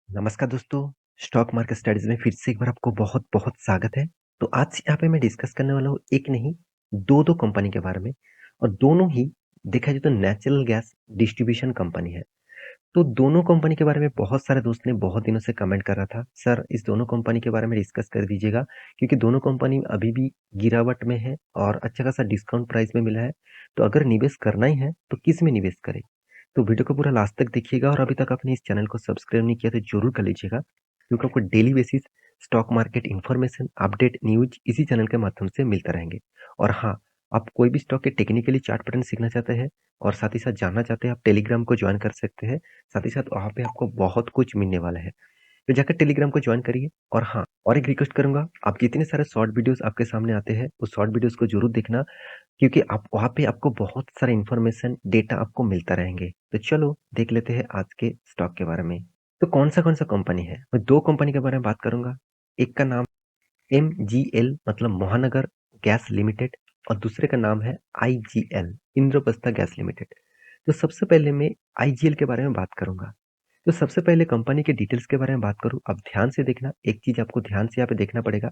नमस्कार दोस्तों, stock market studies में फिर से एक बार आपको बहुत-बहुत स्वागत है। तो आज यहाँ पे मैं डिस्कस करने वाला हूँ एक नहीं, 2-2 कंपनी के बारे में और दोनों ही देखा जाए तो नेचुरल गैस डिस्ट्रीब्यूशन कंपनी है। तो दोनों कंपनी के बारे में बहुत सारे दोस्त ने बहुत दिनों से कमेंट कर रहा था, सर इस दोनों कंपनी के बारे में डिस्कस कर दीजिएगा क्योंकि दोनों कंपनी अभी भी गिरावट में है और अच्छा खासा डिस्काउंट प्राइस में मिला है। तो अगर निवेश करना ही है तो किस में निवेश करें? तो वीडियो को पूरा लास्ट तक देखिएगा और अभी तक आपने इस चैनल को सब्सक्राइब नहीं किया तो जरूर कर लीजिएगा क्योंकि आपको daily basis stock market information update news इसी चैनल के माध्यम से मिलते रहेंगे। और हाँ, आप कोई भी स्टॉक के टेक्निकली चार्ट पैटर्न सीखना चाहते हैं और साथ ही साथ जानना चाहते हैं, आप टेलीग्राम को ज्वाइन कर सकते हैं। साथ ही साथ वहाँ पे आपको बहुत कुछ मिलने वाला है। तो जाकर टेलीग्राम को ज्वाइन करिए। और हाँ, और एक रिक्वेस्ट करूंगा, आप जितने सारे शॉर्ट वीडियोस आपके सामने आते हैं उस शॉर्ट वीडियोस को जरूर देखना क्योंकि आप वहाँ पे आपको बहुत सारा इन्फॉर्मेशन डेटा आपको मिलता रहेंगे। तो चलो देख लेते हैं आज के स्टॉक के बारे में। तो कौन सा कंपनी है, मैं दो कंपनी के बारे में बात करूंगा। एक का नाम MGL मतलब महानगर गैस लिमिटेड और दूसरे का नाम है IGL इंद्रप्रस्थ गैस लिमिटेड। तो सबसे पहले मैं IGL के बारे में बात करूंगा। तो सबसे पहले कंपनी के डिटेल्स के बारे में बात करूं, अब ध्यान से देखना, एक चीज आपको ध्यान से यहाँ पे देखना पड़ेगा।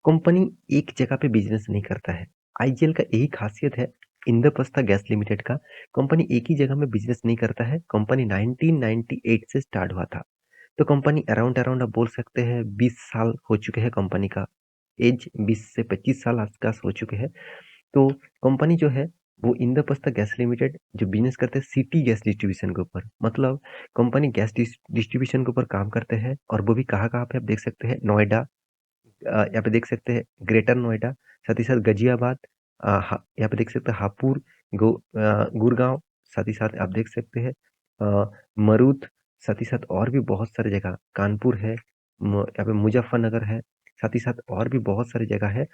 कंपनी एक जगह पे बिजनेस नहीं करता है। आईजीएल का यही खासियत है, इंद्रप्रस्थ गैस लिमिटेड का। कंपनी एक ही जगह में बिजनेस नहीं करता है। कंपनी 1998 से स्टार्ट हुआ था। तो कंपनी अराउंड अराउंड आप बोल सकते हैं 20 साल हो चुके हैं। कंपनी का एज 20 से 25 साल आसपास हो चुके हैं। तो कंपनी जो है वो इंद्रप्रस्थ गैस लिमिटेड जो बिजनेस करते हैं सिटी गैस डिस्ट्रीब्यूशन के ऊपर, मतलब कंपनी गैस डिस्ट्रीब्यूशन के ऊपर काम करते हैं। और वो भी कहाँ कहाँ पे आप देख सकते हैं, नोएडा, यहाँ पे देख सकते हैं ग्रेटर नोएडा, साथ ही साथ गाजियाबाद, यहाँ पे देख सकते हैं हापुड़, गुड़गांव, साथ ही साथ आप देख सकते हैं मरूद, साथ ही साथ और भी बहुत सारी जगह, कानपुर है, यहाँ पे मुजफ्फरनगर है, साथ ही साथ और भी बहुत सारी जगह है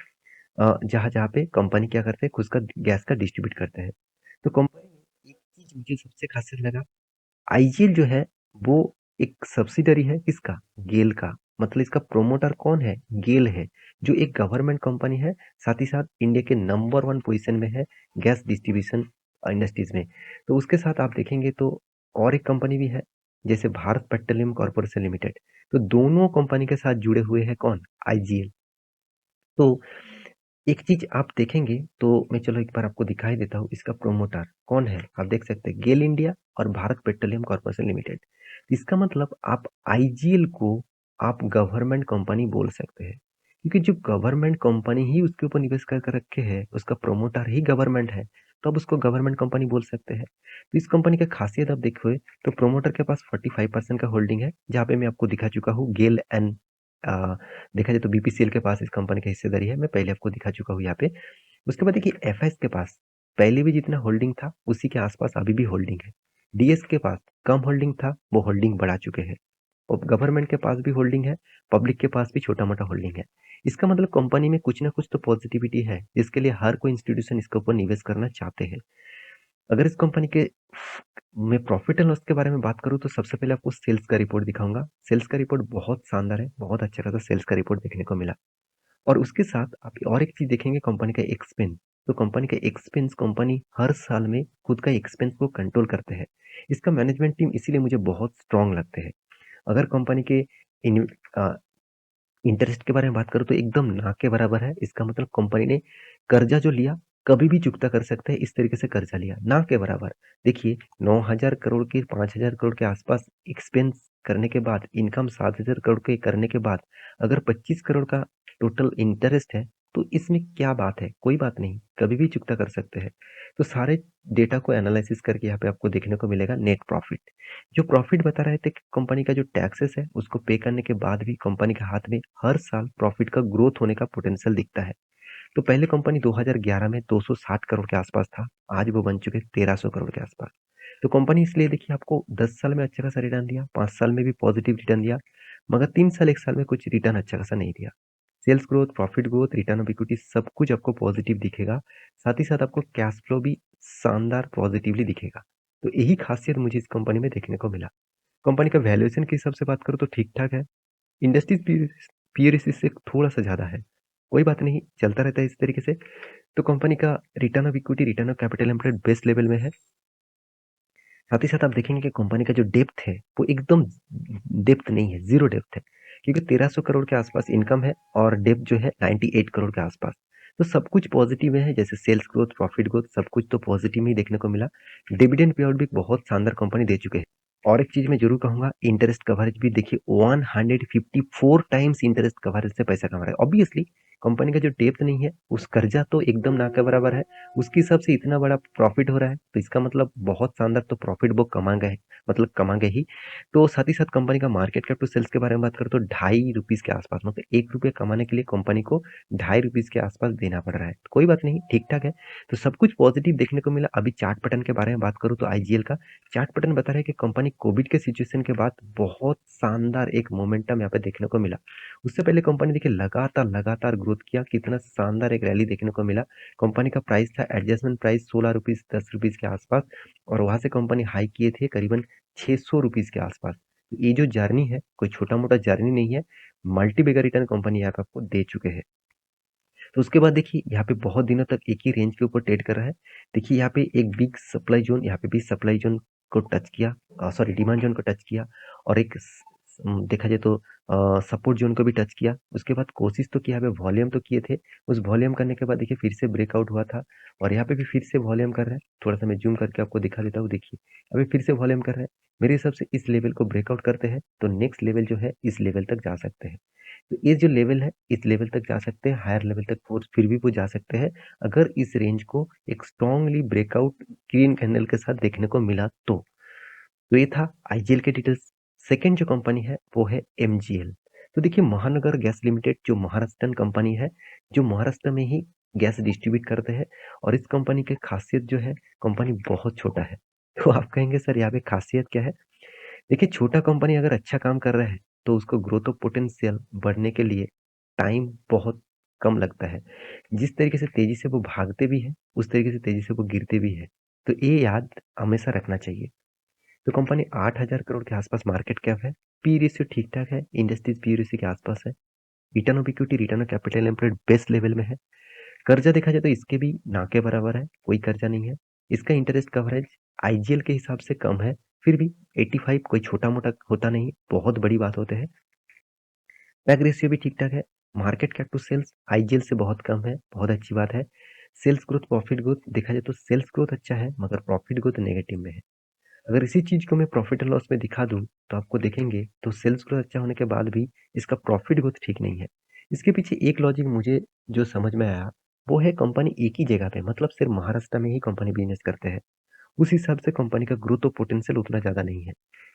जहाँ जहाँ पे कंपनी क्या करते हैं, खुद का गैस का डिस्ट्रीब्यूट करते हैं। तो कंपनी में एक चीज मुझे सबसे खासियत लगा, आईजीएल जो है वो एक सब्सिडरी है किसका, गेल का। मतलब इसका प्रोमोटर कौन है, गेल है, जो एक गवर्नमेंट कंपनी है। साथ ही साथ इंडिया के नंबर 1 पोजीशन में है गैस डिस्ट्रीब्यूशन इंडस्ट्रीज में। तो उसके साथ आप देखेंगे तो और एक कंपनी भी है, जैसे भारत पेट्रोलियम कॉर्पोरेशन लिमिटेड। तो दोनों कंपनी के साथ जुड़े हुए हैं कौन, आईजीएल। तो एक चीज आप देखेंगे तो मैं चलो एक बार आपको दिखाई देता हूँ, इसका प्रोमोटर कौन है। आप देख सकते हैं गेल इंडिया और भारत पेट्रोलियम कॉर्पोरेशन लिमिटेड। इसका मतलब आप आईजीएल को आप गवर्नमेंट कंपनी बोल सकते हैं क्योंकि जो गवर्नमेंट कंपनी ही उसके ऊपर निवेश कर रखे है, उसका प्रोमोटर ही गवर्नमेंट है, तो अब उसको गवर्नमेंट कंपनी बोल सकते हैं। तो इस कंपनी का खासियत आप देखोगे तो प्रोमोटर के पास 45% का होल्डिंग है, जहाँ पे मैं आपको दिखा चुका हूँ गेल एंड देखा जाए तो बीपीसीएल के पास इस कंपनी की हिस्सेदारी है, मैं पहले आपको दिखा चुका हूँ यहाँ पे। उसके बाद देखिए एफएस के पास पहले भी जितना होल्डिंग था उसी के आसपास अभी भी होल्डिंग है। डीएस के पास कम होल्डिंग था, वो होल्डिंग बढ़ा चुके हैं। और गवर्नमेंट के पास भी होल्डिंग है, पब्लिक के पास भी छोटा मोटा होल्डिंग है। इसका मतलब कंपनी में कुछ ना कुछ तो पॉजिटिविटी है, जिसके लिए हर कोई इंस्टीट्यूशन इसके ऊपर निवेश करना चाहते हैं। अगर इस कंपनी के मैं प्रॉफिट एंड लॉस के बारे में बात करूं तो सबसे पहले आपको सेल्स का रिपोर्ट दिखाऊंगा। सेल्स का रिपोर्ट बहुत शानदार है, बहुत अच्छा खासा सेल्स का रिपोर्ट देखने को मिला। और उसके साथ आप और एक चीज देखेंगे, कंपनी का एक्सपेंस। तो कंपनी का एक्सपेंस, कंपनी हर साल में खुद का एक्सपेंस को कंट्रोल करते हैं। इसका मैनेजमेंट टीम इसीलिए मुझे बहुत स्ट्रांग लगते हैं। अगर कंपनी के इंटरेस्ट के बारे में बात करूँ तो एकदम ना के बराबर है। इसका मतलब कंपनी ने कर्जा जो लिया कभी भी चुकता कर सकते हैं, इस तरीके से कर्जा लिया ना के बराबर। देखिए 9,000 करोड़ की 5,000 करोड़ के आसपास एक्सपेंस करने के बाद, इनकम 7,000 करोड़ के करने के बाद अगर 25 करोड़ का टोटल इंटरेस्ट है तो इसमें क्या बात है, कोई बात नहीं, कभी भी चुकता कर सकते हैं। तो सारे डेटा को एनालिसिस करके यहाँ पे आपको देखने को मिलेगा नेट प्रॉफिट। जो प्रॉफिट बता रहे थे कि कंपनी का जो टैक्सेस है उसको पे करने के बाद भी कंपनी के हाथ में हर साल प्रॉफिट का ग्रोथ होने का पोटेंशियल दिखता है। तो पहले कंपनी 2011 में 260 करोड़ के आसपास था, आज वो बन चुके 1300 करोड़ के आसपास। तो कंपनी इसलिए देखिए आपको 10 साल में अच्छा खासा रिटर्न दिया, 5 साल में भी पॉजिटिव रिटर्न दिया, मगर 3 साल 1 साल में कुछ रिटर्न अच्छा खासा नहीं दिया। Sales growth, profit growth, return of equity सब कुछ आपको पॉजिटिव दिखेगा। साथ ही साथ आपको कैश फ्लो भी शानदार पॉजिटिवली दिखेगा। तो यही खासियत मुझे इस कंपनी में देखने को मिला। कंपनी का वैल्यूएशन के हिसाब से बात करूँ तो ठीक-ठाक है। इंडस्ट्रीज पीयर इससे थोड़ा-सा ज़्यादा है। कोई बात नहीं, चलता रहता है इस तरीके से। तो कंपनी का return of equity, return of capital employed best level में है। साथ ही साथ आप देखेंगे कि कंपनी का जो डेप्थ है वो एकदम डेप्थ नहीं है, ज़ीरो डेप्थ है। क्योंकि 1300 करोड़ के आसपास इनकम है और डेप्थ जो है 98 करोड़ के आसपास। तो सब कुछ पॉजिटिव है, जैसे सेल्स ग्रोथ, प्रॉफिट ग्रोथ सब कुछ तो पॉजिटिव ही देखने को मिला। डिविडेंड पे आउट भी बहुत शानदार कंपनी दे चुके हैं। और एक चीज़ मैं ज़रूर कहूँगा, इंटरेस्ट कवरेज भी देखिए 154 टाइम्स इंटरेस्ट कवरेज से पैसा कमा रहा है। ऑब्वियसली कंपनी का जो डेप्थ नहीं है, उस कर्जा तो एकदम ना के बराबर है। उसके हिसाब से इतना बड़ा प्रॉफिट हो रहा है, तो इसका मतलब बहुत शानदार तो प्रॉफिट वो कमा गए, मतलब कमा गए ही। तो साथ ही साथ कंपनी का मार्केट कैप टू सेल्स के बारे में बात करें तो ₹2.5 के आसपास, मतलब ₹1 कमाने के लिए कंपनी को ₹2.5 के आसपास देना पड़ रहा है। तो कोई बात नहीं, ठीक-ठाक है। तो सब कुछ पॉजिटिव देखने को मिला। अभी चार्ट पैटर्न के बारे में बात करूँ तो आईजीएल का चार्ट पैटर्न बता रहा है कि कंपनी कोविड के सिचुएशन के बाद बहुत शानदार एक मोमेंटम यहाँ पे देखने को मिला। उससे पहले कंपनी देखिए लगातार ग्रोथ किया, कितना शानदार एक रैली देखने को मिला। कंपनी का प्राइस था एडजस्टमेंट प्राइस ₹16 ₹10 के आसपास और वहां से कंपनी हाई किए थे करीबन ₹600 के आसपास। ये जो जर्नी है कोई छोटा मोटा जर्नी नहीं है, मल्टी बिगर रिटर्न कंपनी यहाँ पे आपको दे चुके हैं। तो उसके बाद देखिए यहाँ पे बहुत दिनों तक एक ही रेंज के ऊपर ट्रेड कर रहा है। देखिए यहाँ पे एक बिग सप्लाई जोन, यहाँ पे भी सप्लाई जोन को टच किया, सॉरी डिमांड जोन को टच किया और एक देखा जाए तो सपोर्ट जोन को भी टच किया। उसके बाद कोशिश तो किया, यहाँ पे वॉल्यूम तो किए थे। उस वॉल्यूम करने के बाद देखिए फिर से ब्रेकआउट हुआ था और यहाँ पे भी फिर से वॉल्यूम कर रहा है। थोड़ा सा मैं जूम करके आपको दिखा देता हूँ। देखिए अभी फिर से वॉल्यूम कर रहा है। मेरे हिसाब से इस लेवल को ब्रेकआउट करते हैं तो नेक्स्ट लेवल जो है इस लेवल तक जा सकते हैं। तो ये जो लेवल है इस लेवल तक जा सकते हैं, हायर लेवल तक फिर भी वो जा सकते हैं अगर इस रेंज को एक स्ट्रांगली ब्रेकआउट ग्रीन कैंडल के साथ देखने को मिला तो ये था आईजीएल के डिटेल्स। सेकंड जो कंपनी है वो है एमजीएल। तो देखिए महानगर गैस लिमिटेड जो महाराष्ट्रन कंपनी है, जो महाराष्ट्र में ही गैस डिस्ट्रीब्यूट करते हैं और इस कंपनी की खासियत जो है, कंपनी बहुत छोटा है। तो आप कहेंगे सर यहाँ पे खासियत क्या है? देखिए छोटा कंपनी अगर अच्छा काम कर रहा है तो उसको ग्रोथ ऑफ पोटेंशियल बढ़ने के लिए टाइम बहुत कम लगता है। जिस तरीके से तेजी से वो भागते भी हैं उस तरीके से तेजी से वो गिरते भी हैं। तो ये याद हमेशा रखना चाहिए। तो कंपनी 8,000 करोड़ के आसपास मार्केट कैप है। पी रेशियो ठीक ठाक है, इंडस्ट्रीज पी रेशियो के आसपास है। Return of equity, return of capital employed best level में है। कर्जा देखा जाए तो इसके भी ना के बराबर है, कोई कर्जा नहीं है। इसका इंटरेस्ट कवरेज आईजीएल के हिसाब से कम है, फिर भी 85 कोई छोटा मोटा होता नहीं, बहुत बड़ी बात होते हैं। पैक रेशियो भी ठीक ठाक है। Market cap to sales IGL से बहुत कम है, बहुत अच्छी बात है। सेल्स ग्रोथ, प्रॉफिट ग्रोथ देखा जाए तो सेल्स ग्रोथ अच्छा है मगर प्रॉफिट ग्रोथ नेगेटिव में है। अगर इसी चीज को मैं प्रॉफिट एंड लॉस में दिखा दूं तो आपको देखेंगे तो सेल्स ग्रोथ अच्छा होने के बाद भी इसका प्रॉफिट ग्रोथ ठीक नहीं है। इसके पीछे एक लॉजिक मुझे जो समझ में आया वो है कंपनी एक ही जगह पे, मतलब सिर्फ महाराष्ट्र में ही कंपनी बिजनेस करते हैं। उस हिसाब से कंपनी का ग्रोथ और पोटेंशियल उतना ज़्यादा नहीं है।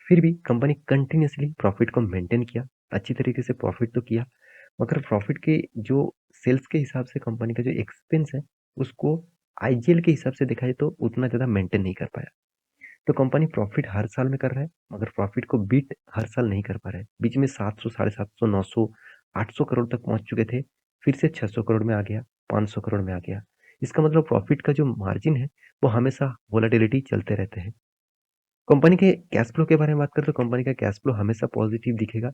फिर भी कंपनी कंटिन्यूअसली प्रॉफिट को मेंटेन किया, अच्छी तरीके से प्रॉफिट तो किया, मगर प्रॉफिट के जो सेल्स के हिसाब से कंपनी का जो एक्सपेंस है उसको आईजीएल के हिसाब से देखा जाए तो उतना ज़्यादा मेंटेन नहीं कर पाया। तो कंपनी प्रॉफिट हर साल में कर रहा है मगर प्रॉफिट को बीट हर साल नहीं कर पा रहा है। बीच में 700, 750, 900, 800 करोड़ तक पहुंच चुके थे, फिर से 600 करोड़ में आ गया, 500 करोड़ में आ गया। इसका मतलब प्रॉफिट का जो मार्जिन है वो हमेशा वोलाटिलिटी चलते रहते हैं। कंपनी के कैश फ्लो के बारे में बात करें तो कंपनी का कैश फ्लो हमेशा पॉजिटिव दिखेगा।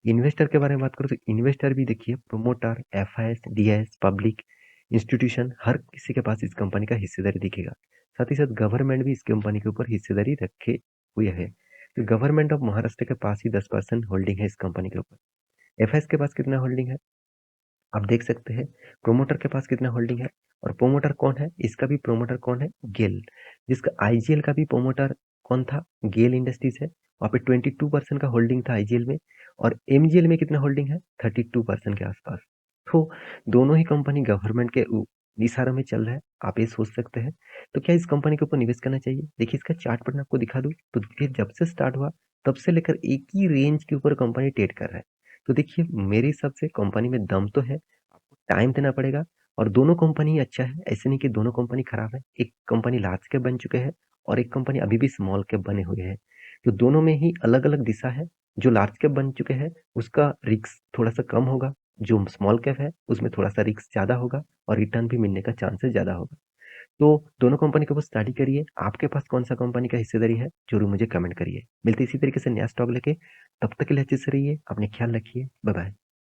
इन्वेस्टर के बारे में बात करें तो इन्वेस्टर भी देखिए promoter, FIIs, DIIs, public, institution हर किसी के पास इस कंपनी का हिस्सेदारी दिखेगा। साथ ही साथ गवर्नमेंट भी इस कंपनी के ऊपर हिस्सेदारी रखे हुए है। तो गवर्नमेंट ऑफ महाराष्ट्र के पास ही 10% होल्डिंग है इस कंपनी के ऊपर। एफआईएस के पास कितना होल्डिंग है आप देख सकते हैं। प्रोमोटर के पास कितना होल्डिंग है और प्रोमोटर कौन है, इसका भी प्रोमोटर कौन है, गेल। जिसका आईजीएल का भी प्रोमोटर कौन था, गेल इंडस्ट्रीज है। वहाँ पे 22% का होल्डिंग था आईजीएल में और एमजीएल में कितना होल्डिंग है, 32% के आसपास। तो दोनों ही कंपनी गवर्नमेंट के इशारे में चल रहा है, आप ये सोच सकते हैं। तो क्या इस कंपनी के ऊपर निवेश करना चाहिए? देखिए इसका चार्ट पैटर्न आपको दिखा दूं तो ये जब से स्टार्ट हुआ तब से लेकर एक ही रेंज के ऊपर कंपनी ट्रेड कर रहा है। तो देखिए मेरे हिसाब से कंपनी में दम तो है, आपको टाइम देना पड़ेगा। और दोनों कंपनी अच्छा है, ऐसे नहीं कि दोनों कंपनी खराब है। एक कंपनी लार्ज कैप बन चुके हैं और एक कंपनी अभी भी स्मॉल कैप बने हुए हैं। तो दोनों में ही अलग अलग दिशा है। जो लार्ज कैप बन चुके हैं उसका रिस्क थोड़ा सा कम होगा, जो स्मॉल कैप है उसमें थोड़ा सा रिस्क ज्यादा होगा और रिटर्न भी मिलने का चांसेस ज्यादा होगा। तो दोनों कंपनी के ऊपर स्टडी करिए, आपके पास कौन सा कंपनी का हिस्सेदारी है जरूर मुझे कमेंट करिए। मिलते इसी तरीके से नया स्टॉक लेके, तब तक के लिए अच्छे से रहिए, अपने ख्याल रखिए, बाय बाय।